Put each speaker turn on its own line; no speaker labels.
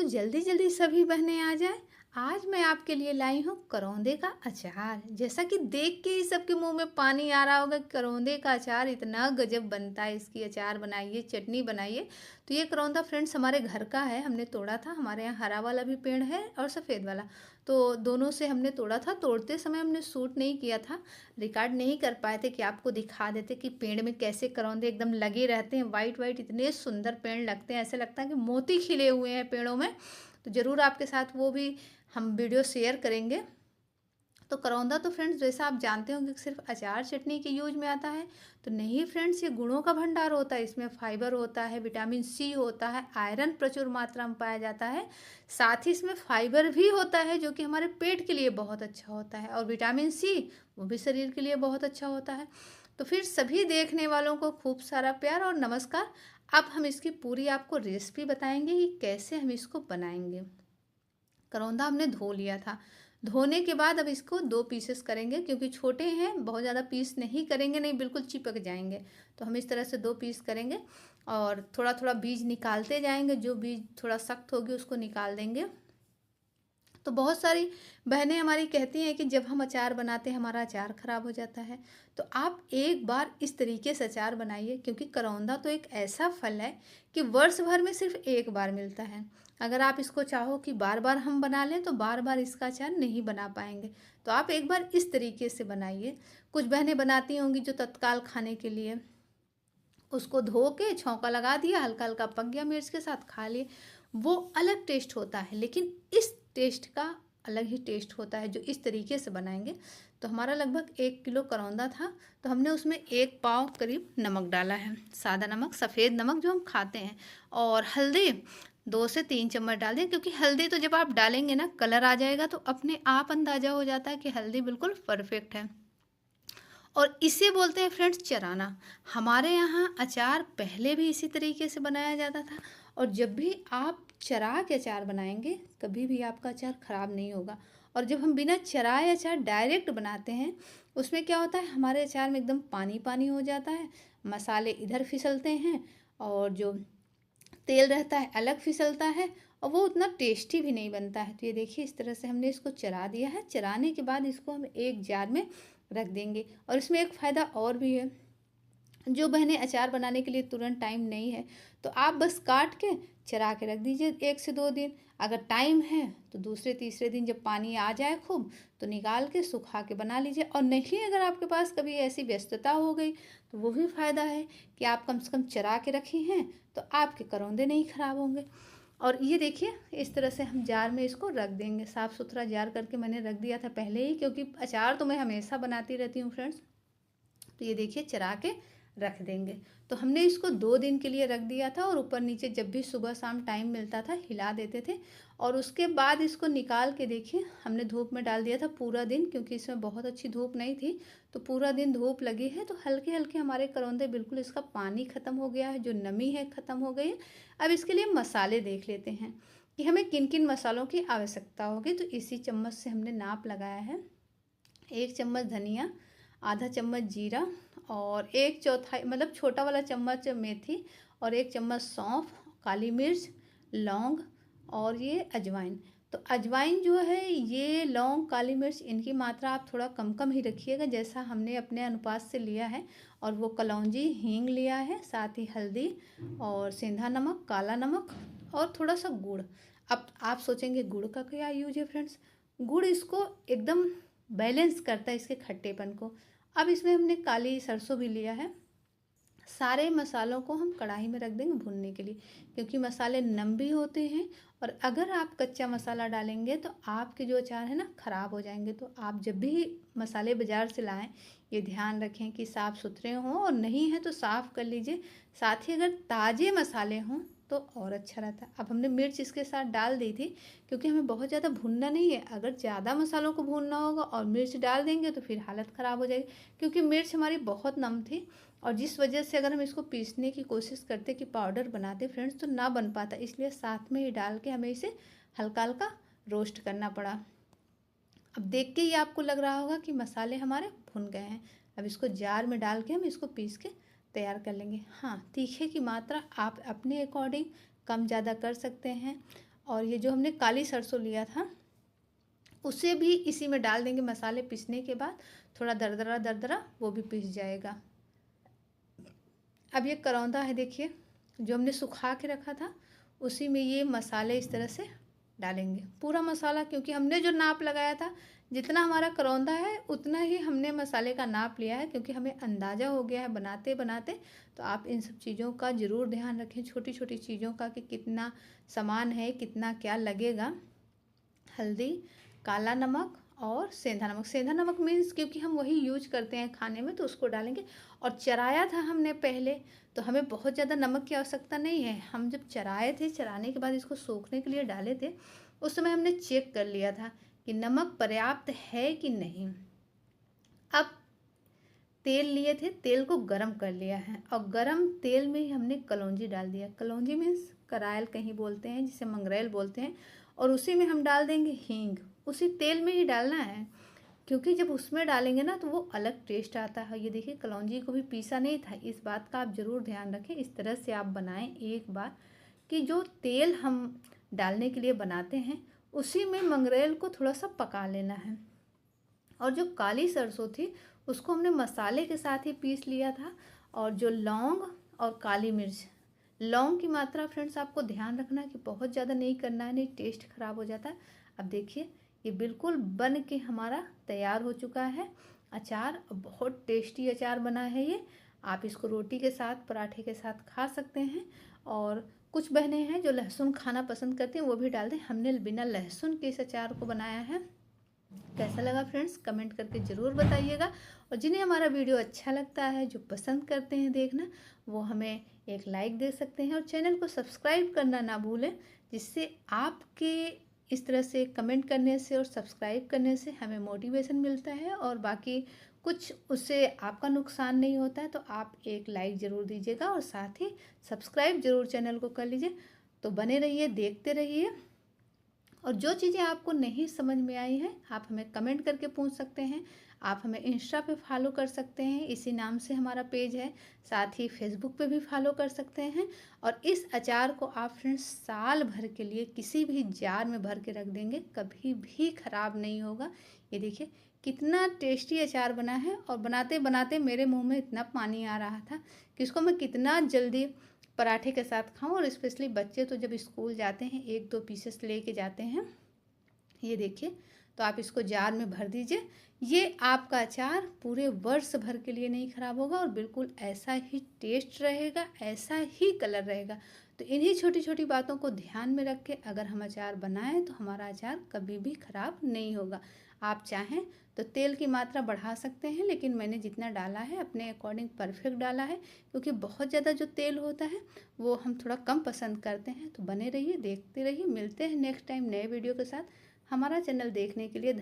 जल्दी जल्दी सभी बहनें आ जाएं। आज मैं आपके लिए लाई हूँ करौंदे का अचार। जैसा कि देख के ही सबके मुंह में पानी आ रहा होगा, करौंदे का अचार इतना गजब बनता है। इसकी अचार बनाइए, चटनी बनाइए। तो ये करौंदा फ्रेंड्स हमारे घर का है, हमने तोड़ा था। हमारे यहाँ हरा वाला भी पेड़ है और सफ़ेद वाला, तो दोनों से हमने तोड़ा था। तोड़ते समय हमने शूट नहीं किया था, रिकॉर्ड नहीं कर पाए थे कि आपको दिखा देते कि पेड़ में कैसे करौंदे एकदम लगे रहते हैं। वाइट वाइट इतने सुंदर पेड़ लगते हैं, ऐसे लगता है कि मोती खिले हुए हैं पेड़ों में। तो ज़रूर आपके साथ वो भी हम वीडियो शेयर करेंगे। तो करौंदा तो फ्रेंड्स जैसा आप जानते होंगे कि सिर्फ अचार चटनी के यूज में आता है, तो नहीं फ्रेंड्स, ये गुणों का भंडार होता है। इसमें फाइबर होता है, विटामिन सी होता है, आयरन प्रचुर मात्रा में पाया जाता है। साथ ही इसमें फाइबर भी होता है जो कि हमारे पेट के लिए बहुत अच्छा होता है, और विटामिन सी वो भी शरीर के लिए बहुत अच्छा होता है। तो फिर सभी देखने वालों को खूब सारा प्यार और नमस्कार। अब हम इसकी पूरी आपको रेसिपी बताएंगे कि कैसे हम इसको बनाएंगे। करौंदा हमने धो लिया था। धोने के बाद अब इसको दो पीसेस करेंगे, क्योंकि छोटे हैं, बहुत ज़्यादा पीस नहीं करेंगे, नहीं बिल्कुल चिपक जाएंगे। तो हम इस तरह से दो पीस करेंगे और थोड़ा थोड़ा बीज निकालते जाएंगे। जो बीज थोड़ा सख्त होगी उसको निकाल देंगे। तो बहुत सारी बहनें हमारी कहती हैं कि जब हम अचार बनाते हैं हमारा अचार ख़राब हो जाता है। तो आप एक बार इस तरीके से अचार बनाइए, क्योंकि करौंदा तो एक ऐसा फल है कि वर्ष भर में सिर्फ एक बार मिलता है। अगर आप इसको चाहो कि बार बार हम बना लें तो बार बार इसका अचार नहीं बना पाएंगे। तो आप एक बार इस तरीके से बनाइए। कुछ बहनें बनाती होंगी जो तत्काल खाने के लिए, उसको धो के छौंका लगा दिया, हल्का हल्का पक गया, मिर्च के साथ खा लिए। वो अलग टेस्ट होता है, लेकिन इस टेस्ट का अलग ही टेस्ट होता है जो इस तरीके से बनाएंगे। तो हमारा लगभग 1 किलो करौंदा था, तो हमने उसमें 1 पाव करीब नमक डाला है, सादा नमक, सफ़ेद नमक जो हम खाते हैं। और हल्दी 2 से 3 चम्मच डाल दें, क्योंकि हल्दी तो जब आप डालेंगे ना कलर आ जाएगा, तो अपने आप अंदाज़ा हो जाता है कि हल्दी बिल्कुल परफेक्ट है। और इसे बोलते हैं फ्रेंड्स चराना। हमारे यहाँ अचार पहले भी इसी तरीके से बनाया जाता था, और जब भी आप चरा के अचार बनाएंगे कभी भी आपका अचार ख़राब नहीं होगा। और जब हम बिना चराए अचार डायरेक्ट बनाते हैं, उसमें क्या होता है, हमारे अचार में एकदम पानी पानी हो जाता है, मसाले इधर फिसलते हैं, और जो तेल रहता है अलग फिसलता है, और वो उतना टेस्टी भी नहीं बनता है। तो ये देखिए, इस तरह से हमने इसको चरा दिया है। चराने के बाद इसको हम एक जार में रख देंगे। और इसमें एक फ़ायदा और भी है, जो बहनें अचार बनाने के लिए तुरंत टाइम नहीं है, तो आप बस काट के चरा के रख दीजिए 1 से 2 दिन। अगर टाइम है तो दूसरे तीसरे दिन जब पानी आ जाए खूब, तो निकाल के सुखा के बना लीजिए। और नहीं, अगर आपके पास कभी ऐसी व्यस्तता हो गई, तो वो भी फ़ायदा है कि आप कम से कम चरा के रखी हैं, तो आपके करौंदे नहीं ख़राब होंगे। और ये देखिए, इस तरह से हम जार में इसको रख देंगे। साफ़ सुथरा जार करके मैंने रख दिया था पहले ही, क्योंकि अचार तो मैं हमेशा बनाती रहती हूँ फ्रेंड्स। तो ये देखिए, चरा के रख देंगे। तो हमने इसको 2 दिन के लिए रख दिया था, और ऊपर नीचे जब भी सुबह शाम टाइम मिलता था हिला देते थे। और उसके बाद इसको निकाल के देखिए, हमने धूप में डाल दिया था पूरा दिन, क्योंकि इसमें बहुत अच्छी धूप नहीं थी। तो पूरा दिन धूप लगी है, तो हल्के हल्के हमारे करौंदे बिल्कुल, इसका पानी ख़त्म हो गया है, जो नमी है ख़त्म हो गई है। अब इसके लिए मसाले देख लेते हैं कि हमें किन किन मसालों की आवश्यकता होगी। तो इसी चम्मच से हमने नाप लगाया है। 1 चम्मच धनिया, आधा चम्मच जीरा, और 1/4 मतलब छोटा वाला चम्मच मेथी, और 1 चम्मच सौंफ, काली मिर्च, लौंग, और ये अजवाइन। तो अजवाइन जो है, ये लौंग, काली मिर्च, इनकी मात्रा आप थोड़ा कम कम ही रखिएगा, जैसा हमने अपने अनुपात से लिया है। और वो कलौंजी, हींग लिया है, साथ ही हल्दी और सेंधा नमक, काला नमक, और थोड़ा सा गुड़। अब आप सोचेंगे गुड़ का क्या यूज है फ्रेंड्स। गुड़ इसको एकदम बैलेंस करता है, इसके खट्टेपन को। अब इसमें हमने काली सरसों भी लिया है। सारे मसालों को हम कढ़ाई में रख देंगे भूनने के लिए, क्योंकि मसाले नम भी होते हैं। और अगर आप कच्चा मसाला डालेंगे तो आपके जो अचार है ना ख़राब हो जाएंगे। तो आप जब भी मसाले बाज़ार से लाएं, ये ध्यान रखें कि साफ़ सुथरे हों, और नहीं है तो साफ़ कर लीजिए। साथ ही अगर ताज़े मसाले हों तो और अच्छा रहता है। अब हमने मिर्च इसके साथ डाल दी थी, क्योंकि हमें बहुत ज़्यादा भूनना नहीं है। अगर ज़्यादा मसालों को भूनना होगा और मिर्च डाल देंगे तो फिर हालत ख़राब हो जाएगी, क्योंकि मिर्च हमारी बहुत नम थी। और जिस वजह से अगर हम इसको पीसने की कोशिश करते कि पाउडर बनाते फ्रेंड्स, तो ना बन पाता, इसलिए साथ में ही डाल के हमें इसे हल्का हल्का रोस्ट करना पड़ा। अब देख के ही आपको लग रहा होगा कि मसाले हमारे भुन गए हैं। अब इसको जार में डाल के हम इसको पीस के तैयार कर लेंगे। हाँ, तीखे की मात्रा आप अपने अकॉर्डिंग कम ज़्यादा कर सकते हैं। और ये जो हमने काली सरसों लिया था उसे भी इसी में डाल देंगे। मसाले पीसने के बाद थोड़ा दरदरा दरदरा वो भी पीस जाएगा। अब ये करौंदा है, देखिए जो हमने सुखा के रखा था उसी में ये मसाले इस तरह से डालेंगे, पूरा मसाला, क्योंकि हमने जो नाप लगाया था जितना हमारा करौंदा है उतना ही हमने मसाले का नाप लिया है, क्योंकि हमें अंदाज़ा हो गया है बनाते बनाते। तो आप इन सब चीज़ों का ज़रूर ध्यान रखें, छोटी छोटी चीज़ों का, कि कितना सामान है, कितना क्या लगेगा। हल्दी, काला नमक और सेंधा नमक। सेंधा नमक मीन्स क्योंकि हम वही यूज करते हैं खाने में तो उसको डालेंगे। और चराया था हमने पहले, तो हमें बहुत ज़्यादा नमक की आवश्यकता नहीं है। हम जब चराए थे, चराने के बाद इसको सोखने के लिए डाले थे, उस समय हमने चेक कर लिया था कि नमक पर्याप्त है कि नहीं। अब तेल लिए थे, तेल को गरम कर लिया है और गरम तेल में ही हमने कलौंजी डाल दिया। कलौंजी मीन्स करायल कहीं बोलते हैं, जिसे मंगरेल बोलते हैं। और उसी में हम डाल देंगे हींग, उसी तेल में ही डालना है, क्योंकि जब उसमें डालेंगे ना तो वो अलग टेस्ट आता है। ये देखिए कलौंजी को भी पीसा नहीं था, इस बात का आप ज़रूर ध्यान रखें। इस तरह से आप बनाएं एक बार, कि जो तेल हम डालने के लिए बनाते हैं उसी में मंगरेल को थोड़ा सा पका लेना है। और जो काली सरसों थी उसको हमने मसाले के साथ ही पीस लिया था। और जो लौंग और काली मिर्च, लौंग की मात्रा फ्रेंड्स आपको ध्यान रखना है कि बहुत ज़्यादा नहीं करना है, नहीं टेस्ट खराब हो जाता है। अब देखिए ये बिल्कुल बन के हमारा तैयार हो चुका है अचार। बहुत टेस्टी अचार बना है ये। आप इसको रोटी के साथ, पराठे के साथ खा सकते हैं। और कुछ बहनें हैं जो लहसुन खाना पसंद करती हैं, वो भी डाल दें। हमने बिना लहसुन के इस अचार को बनाया है। कैसा लगा फ्रेंड्स कमेंट करके ज़रूर बताइएगा। और जिन्हें हमारा वीडियो अच्छा लगता है, जो पसंद करते हैं देखना, वो हमें एक लाइक दे सकते हैं और चैनल को सब्सक्राइब करना ना भूलें, जिससे आपके इस तरह से कमेंट करने से और सब्सक्राइब करने से हमें मोटिवेशन मिलता है और बाकी कुछ उससे आपका नुकसान नहीं होता है। तो आप एक लाइक ज़रूर दीजिएगा और साथ ही सब्सक्राइब ज़रूर चैनल को कर लीजिए। तो बने रहिए, देखते रहिए। और जो चीज़ें आपको नहीं समझ में आई हैं आप हमें कमेंट करके पूछ सकते हैं। आप हमें इंस्टा पे फॉलो कर सकते हैं, इसी नाम से हमारा पेज है। साथ ही फेसबुक पे भी फॉलो कर सकते हैं। और इस अचार को आप फ्रेंड्स साल भर के लिए किसी भी जार में भर के रख देंगे, कभी भी ख़राब नहीं होगा। ये देखिए कितना टेस्टी अचार बना है। और बनाते बनाते मेरे मुंह में इतना पानी आ रहा था कि इसको मैं कितना जल्दी पराठे के साथ खाऊं। और स्पेशली बच्चे तो जब स्कूल जाते हैं 1-2 पीसेस लेके जाते हैं। ये देखिए, तो आप इसको जार में भर दीजिए। ये आपका अचार पूरे वर्ष भर के लिए नहीं ख़राब होगा और बिल्कुल ऐसा ही टेस्ट रहेगा, ऐसा ही कलर रहेगा। तो इन्हीं छोटी छोटी बातों को ध्यान में रख के अगर हम अचार बनाएं तो हमारा अचार कभी भी ख़राब नहीं होगा। आप चाहें तो तेल की मात्रा बढ़ा सकते हैं, लेकिन मैंने जितना डाला है अपने अकॉर्डिंग परफेक्ट डाला है, क्योंकि बहुत ज़्यादा जो तेल होता है वो हम थोड़ा कम पसंद करते हैं। तो बने रहिए, देखते रहिए। मिलते हैं नेक्स्ट टाइम नए वीडियो के साथ। हमारा चैनल देखने के लिए